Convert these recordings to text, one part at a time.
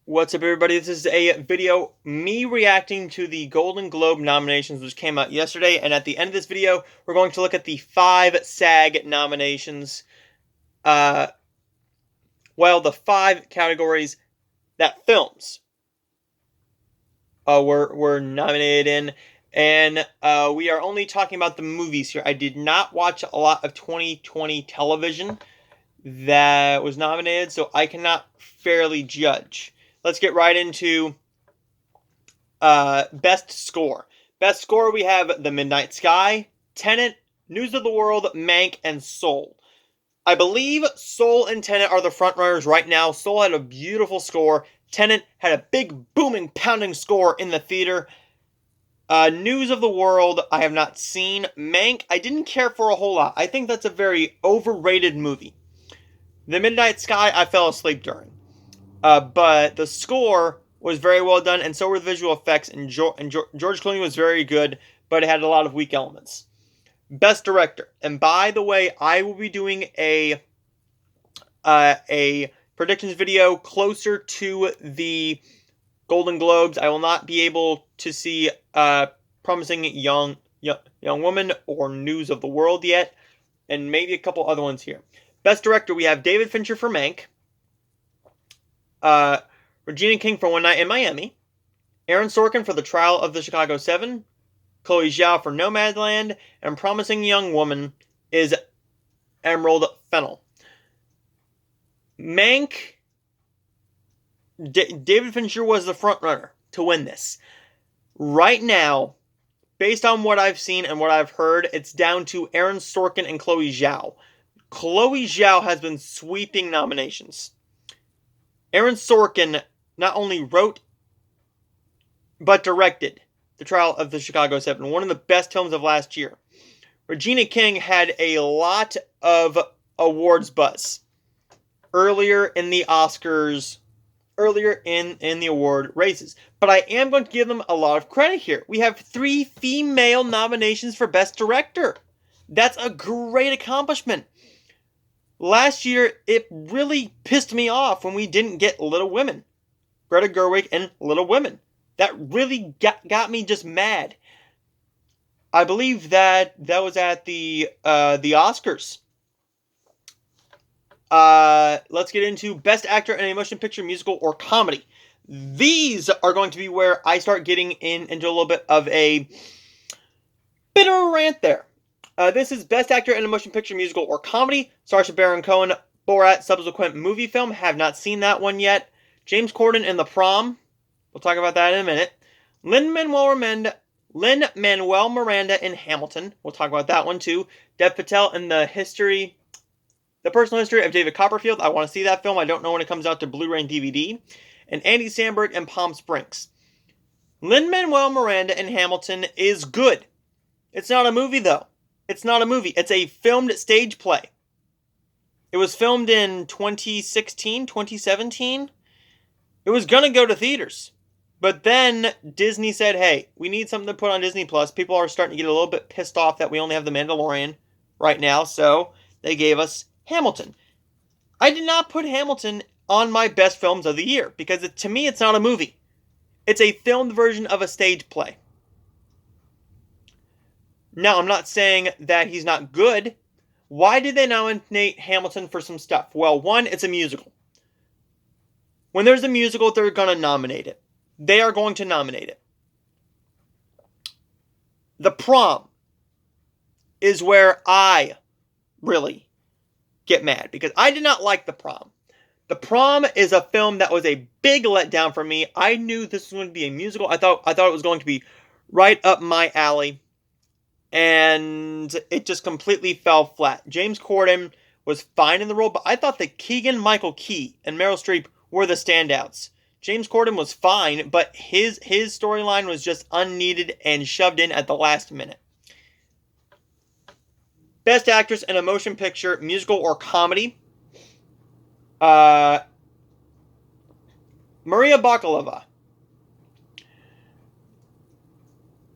What's up, everybody? This is a video me reacting to the Golden Globe nominations, which came out yesterday. And at the end of this video, we're going to look at the 5 SAG nominations. The 5 categories that films were nominated in. And we are only talking about the movies here. I did not watch a lot of 2020 television that was nominated, so I cannot fairly judge. Let's get right into Best Score. Best Score, we have The Midnight Sky, Tenet, News of the World, Mank, and Soul. I believe Soul and Tenet are the frontrunners right now. Soul had a beautiful score. Tenet had a big, booming, pounding score in the theater. News of the World, I have not seen. Mank, I didn't care for a whole lot. I think that's a very overrated movie. The Midnight Sky, I fell asleep during. But the score was very well done, and so were the visual effects, and George Clooney was very good, but it had a lot of weak elements. Best Director. And by the way, I will be doing a predictions video closer to the Golden Globes. I will not be able to see Promising Young Woman or News of the World yet, and maybe a couple other ones here. Best Director, we have David Fincher for Mank, Regina King for One Night in Miami, Aaron Sorkin for The Trial of the Chicago 7, Chloe Zhao for Nomadland, and Promising Young Woman is Emerald Fennell. Mank, David Fincher was the frontrunner to win this. Right now, based on what I've seen and what I've heard, it's down to Aaron Sorkin and Chloe Zhao. Chloe Zhao has been sweeping nominations. Aaron Sorkin not only wrote, but directed The Trial of the Chicago 7, one of the best films of last year. Regina King had a lot of awards buzz earlier in the Oscars, earlier in the award races. But I am going to give them a lot of credit here. We have 3 female nominations for Best Director. That's a great accomplishment. Last year, it really pissed me off when we didn't get Little Women. Greta Gerwig and Little Women. That really got me just mad. I believe that was at the Oscars. Let's get into Best Actor in a Motion Picture, Musical, or Comedy. These are going to be where I start getting into a little bit of a rant there. This is Best Actor in a Motion Picture, Musical, or Comedy. Saoirse Baron Cohen, Borat, subsequent movie film. Have not seen that one yet. James Corden in The Prom. We'll talk about that in a minute. Lin-Manuel Miranda in Hamilton. We'll talk about that one too. Dev Patel in The Personal History of David Copperfield. I want to see that film. I don't know when it comes out to Blu-ray and DVD. And Andy Samberg in Palm Springs. Lin-Manuel Miranda in Hamilton is good. It's not a movie though. It's not a movie. It's a filmed stage play. It was filmed in 2016, 2017. It was going to go to theaters. But then Disney said, hey, we need something to put on Disney+. People are starting to get a little bit pissed off that we only have The Mandalorian right now. So they gave us Hamilton. I did not put Hamilton on my best films of the year because to me, it's not a movie. It's a filmed version of a stage play. Now, I'm not saying that he's not good. Why did they nominate Hamilton for some stuff? Well, one, it's a musical. When there's a musical, they're going to nominate it. They are going to nominate it. The Prom is where I really get mad because I did not like The Prom. The Prom is a film that was a big letdown for me. I knew this was going to be a musical. I thought it was going to be right up my alley. And it just completely fell flat. James Corden was fine in the role, but I thought that Keegan-Michael Key and Meryl Streep were the standouts. James Corden was fine, but his storyline was just unneeded and shoved in at the last minute. Best Actress in a Motion Picture, Musical, or Comedy. Maria Bakalova.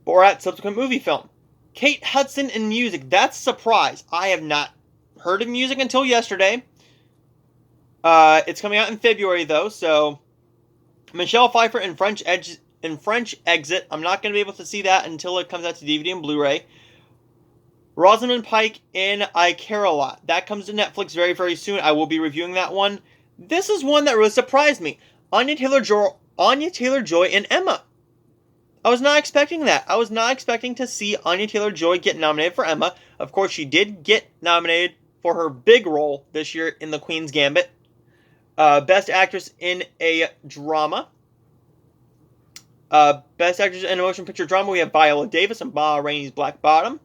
Borat, subsequent movie film. Kate Hudson in music. That's a surprise. I have not heard of music until yesterday. It's coming out in February, though, so Michelle Pfeiffer in French Exit. I'm not going to be able to see that until it comes out to DVD and Blu-ray. Rosamund Pike in I Care a Lot. That comes to Netflix very, very soon. I will be reviewing that one. This is one that really surprised me. Anya Taylor-Joy in Emma. I was not expecting that. I was not expecting to see Anya Taylor-Joy get nominated for Emma. Of course, she did get nominated for her big role this year in The Queen's Gambit. Best Actress in a Drama. Best Actress in a Motion Picture Drama, we have Viola Davis in Ma Rainey's Black Bottom.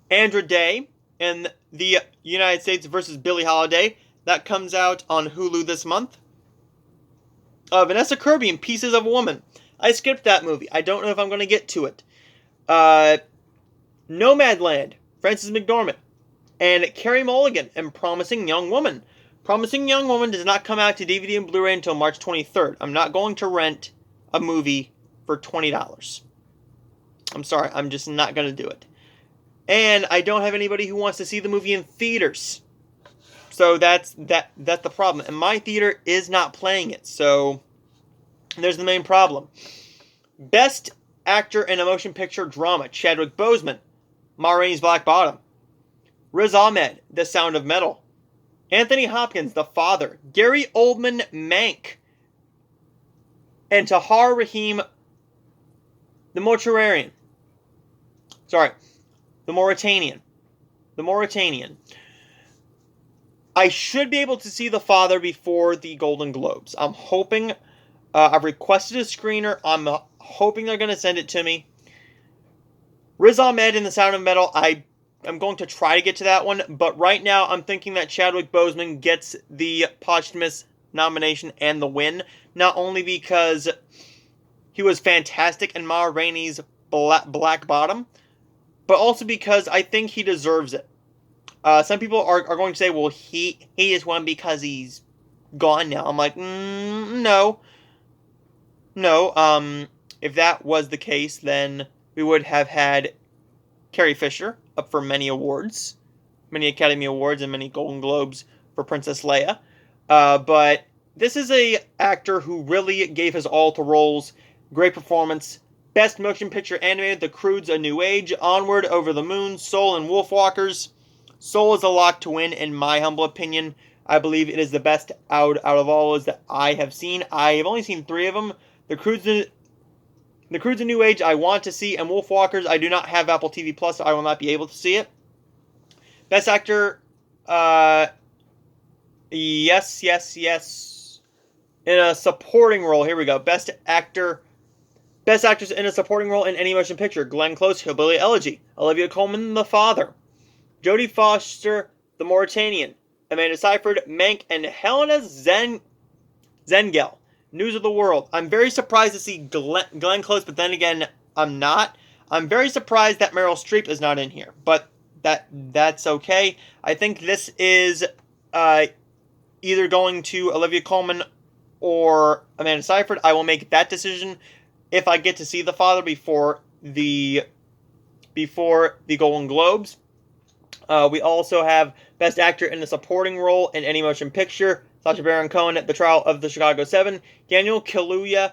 Andra Day in The United States versus Billie Holiday. That comes out on Hulu this month. Vanessa Kirby in Pieces of a Woman. I skipped that movie. I don't know if I'm going to get to it. Nomadland, Frances McDormand. And Carey Mulligan in Promising Young Woman. Promising Young Woman does not come out to DVD and Blu-ray until March 23rd. I'm not going to rent a movie for $20. I'm sorry, I'm just not going to do it. And I don't have anybody who wants to see the movie in theaters. So that's the problem. And my theater is not playing it. So there's the main problem. Best Actor in a Motion Picture Drama, Chadwick Boseman, Ma Rainey's Black Bottom. Riz Ahmed, The Sound of Metal. Anthony Hopkins, The Father. Gary Oldman, Mank. And Tahar Rahim, The Mauritanian. The Mauritanian. I should be able to see The Father before the Golden Globes. I'm hoping. I've requested a screener. I'm hoping they're going to send it to me. Riz Ahmed in The Sound of Metal. I'm going to try to get to that one. But right now, I'm thinking that Chadwick Boseman gets the posthumous nomination and the win. Not only because he was fantastic in Ma Rainey's Black Bottom, but also because I think he deserves it. Some people are going to say, well, he just won because he's gone now. I'm like, no. No, if that was the case, then we would have had Carrie Fisher up for many awards, many Academy Awards and many Golden Globes for Princess Leia. But this is a actor who really gave his all to roles. Great performance. Best Motion Picture Animated, The Croods: A New Age, Onward, Over the Moon, Soul, and Wolfwalkers. Soul is a lock to win, in my humble opinion. I believe it is the best out of all those that I have seen. I have only seen 3 of them. The Croods: A New Age I want to see, and Wolfwalkers I do not have Apple TV Plus, so I will not be able to see it. Best Actor, yes. In a supporting role, here we go. Best Actress in a supporting role in any motion picture. Glenn Close, Hillbilly Elegy. Olivia Colman, The Father. Jodie Foster, The Mauritanian. Amanda Seyfried, Mank, and Helena Zengel, News of the World. I'm very surprised to see Glenn Close, but then again, I'm not. I'm very surprised that Meryl Streep is not in here, but that's okay. I think this is either going to Olivia Colman or Amanda Seyfried. I will make that decision if I get to see The Father before the Golden Globes. We also have Best Actor in a Supporting Role in Any Motion Picture. Sacha Baron Cohen, The Trial of the Chicago 7. Daniel Kaluuya,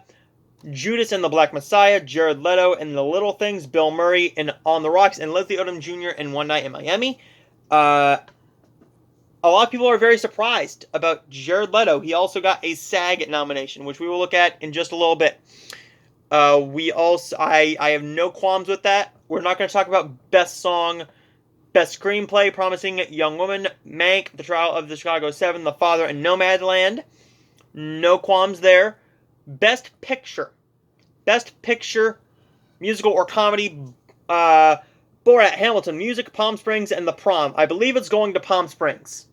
Judas and the Black Messiah. Jared Leto in The Little Things. Bill Murray in On the Rocks. And Leslie Odom Jr. in One Night in Miami. A lot of people are very surprised about Jared Leto. He also got a SAG nomination, which we will look at in just a little bit. I have no qualms with that. We're not going to talk about Best Song, Best Screenplay, Promising Young Woman, Mank, The Trial of the Chicago 7, The Father, and Nomadland. No qualms there. Best Picture, musical or comedy, Borat, Hamilton, Music, Palm Springs, and The Prom. I believe it's going to Palm Springs.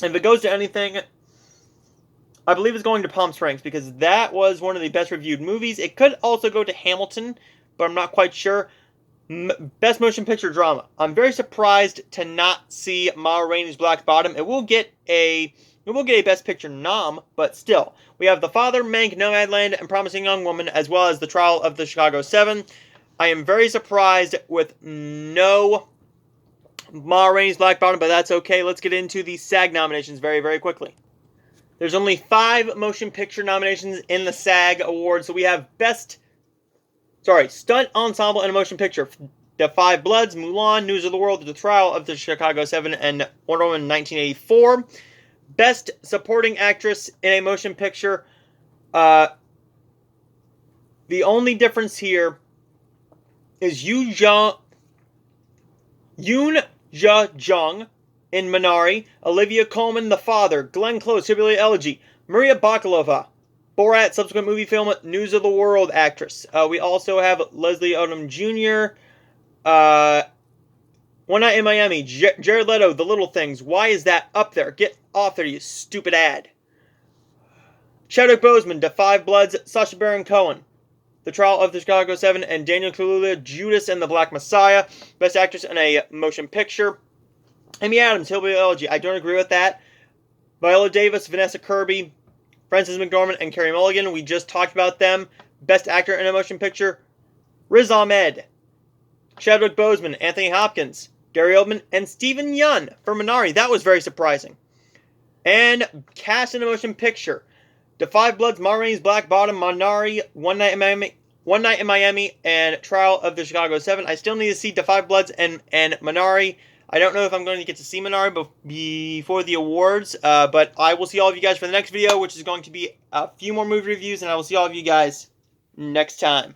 If it goes to anything, I believe it's going to Palm Springs because that was one of the best reviewed movies. It could also go to Hamilton, but I'm not quite sure. Best Motion Picture Drama. I'm very surprised to not see Ma Rainey's Black Bottom. It will get a Best Picture nom, but still. We have The Father, Mank, Nomadland, and Promising Young Woman, as well as The Trial of the Chicago 7. I am very surprised with no Ma Rainey's Black Bottom, but that's okay. Let's get into the SAG nominations very, very quickly. There's only 5 motion picture nominations in the SAG Awards. So we have Stunt Ensemble in a Motion Picture. The Five Bloods, Mulan, News of the World, The Trial of the Chicago 7, and Wonder Woman 1984. Best Supporting Actress in a Motion Picture. The only difference here is Yoon Ja-jung in Minari, Olivia Colman, The Father, Glenn Close, Sibylline Elegy, Maria Bakalova, Borat, subsequent movie film, News of the World actress. We also have Leslie Odom Jr., One Night in Miami, Jared Leto, The Little Things. Why is that up there? Get off there, you stupid ad. Chadwick Boseman, The Five Bloods, Sacha Baron Cohen, The Trial of the Chicago 7, and Daniel Kaluuya, Judas and the Black Messiah. Best Actress in a Motion Picture. Amy Adams, Hillbilly Elegy. I don't agree with that. Viola Davis, Vanessa Kirby, Frances McDormand, and Carey Mulligan. We just talked about them. Best Actor in a Motion Picture. Riz Ahmed, Chadwick Boseman, Anthony Hopkins, Gary Oldman, and Steven Yeun for Minari. That was very surprising. And Cast in a Motion Picture. The Five Bloods, Ma Rainey's Black Bottom, Minari, One Night in Miami, and Trial of the Chicago 7. I still need to see The Five Bloods and Minari. I don't know if I'm going to get to see Minari before the awards, but I will see all of you guys for the next video, which is going to be a few more movie reviews, and I will see all of you guys next time.